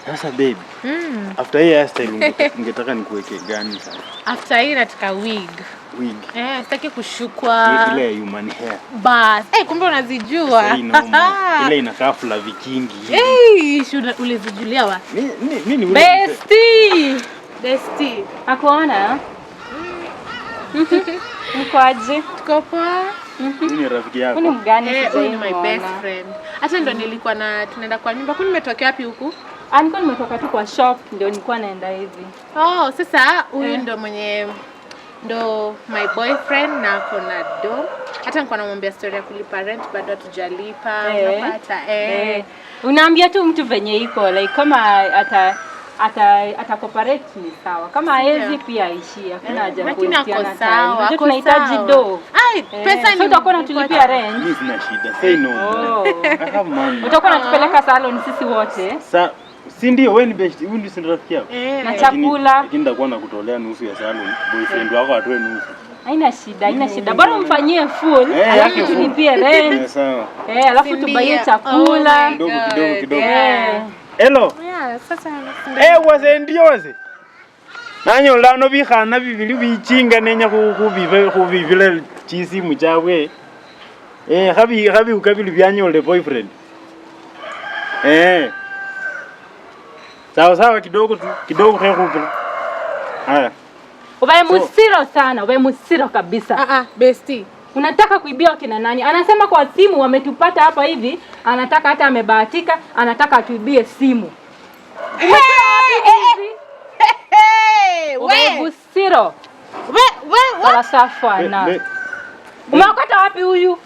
Sasa baby. After hii hairstyle ungetaka nikuweke gani sasa? After hii nataka wig. Wig. Sitaki kushukwa. Ile human hair. Bas. Kumbe unazijua. Ile inakaa fula vikingi. Ulizijulia wapi? Mimi Bestie. Akuona? Niko aje? Tuko poa. Ni rafiki yako. Ni mgani sasa? Ni my best friend. Hata ndo nilikuwa tunaenda kwa nyumba. Kwani nimetokea wapi huku? Nilikuwa nimetoka tu kwa shop ndio nilikuwa naenda hivi. Sasa huyu ndo my boyfriend na kona do. Hata nilikuwa namwambia story ya kulipa rent bado hatujalipa. Unapata Unaambia tu mtu venye iko like kama ata cooperate ni sawa. Kama haezi pia aishie. Hakuna haja kuitiana sawa. Ndio tunahitaji do. Pesa ni utakuwa unatulipia rent. Mimi sina shida. Say no. I have money. Utakuwa unatupeleka salon sisi wote. Si ndio wewe ni best, wewe ndio rafiki yako. Na chakula. Lakini nitakuwa nakutolea nusu ya salon. Boyfriend wako atoe nusu. Haina shida. Bora umfanyie full, alafu tulipie rent. Sawa. Alafu tubaie chakula. Kidogo. Hello. Sasa wase ndio wase. Nanyo lano bihana bibili bichinga nenya kubivile chisi muchawe. Habi ukabili byanyole boyfriend. Sawa kidogo hekupe. Haya. Uwe musiro sana, uwe musiro kabisa. Bestie. Unataka kuibia kina nani? Anasema kwa simu wametupata hapa hivi, anataka hata amebahatika, anataka atuibie simu. Uwe musiro. Wala safana. Umeokota wapi huyu?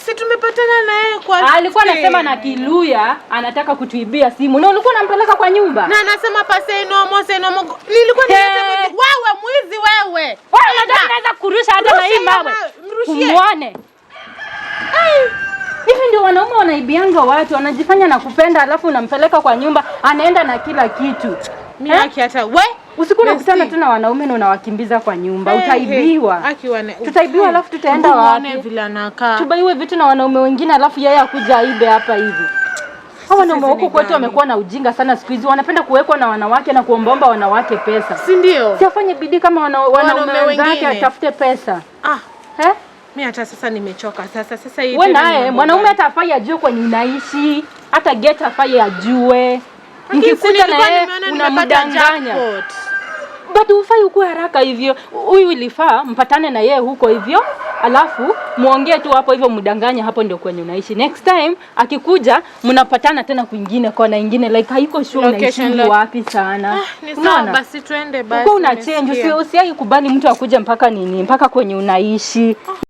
Si tumepatana na yeye kwa alikuwa anasema na Kiluya anataka kutuibia simu. Na ulikuwa unampeleka kwa nyumba? Na anasema pase no mo. Nilikuwa wewe mwizi wewe. Wewe unataka naweza kurusha hata na hii mawe. Muone. Hivi ndio wanaume wanaibianga watu, wanajifanya na kupenda alafu unampeleka kwa nyumba, anaenda na kila kitu. Mimi haki hata usiku unakutana tu na wanaume na unawakimbiza kwa nyumba, utaibiwa. Tutaibiwa alafu tutaenda wapi? Vile anakaa. Tubaiwe vitu na wanaume wengine alafu yeye akuja aibe hapa hivi. Hawa wanaume huko kwetu wamekuwa na ujinga sana siku hizi. Wanapenda kuwekwa na wanawake na kuombaomba wanawake pesa. Si ndio? Si afanye bidii kama wanaume wenzake atafute pesa. Mimi hata sasa nimechoka. Sasa hii wewe naye mwanaume atafai ajue kwenye unaishi, hata get afai ajue. Nikikuta na yeye unamdanganya. But ufai ukue haraka hivyo. Huyu ilifaa mpatane na yeye huko hivyo, alafu muongee tu hapo hivyo mdanganya hapo ndio kwenye unaishi. Next time akikuja mnapatana tena kwingine kona nyingine like haiko sure unaishi wapi sana. Unaona? Basi twende basi. Uko una change, usiai kubali mtu akuje mpaka kwenye unaishi.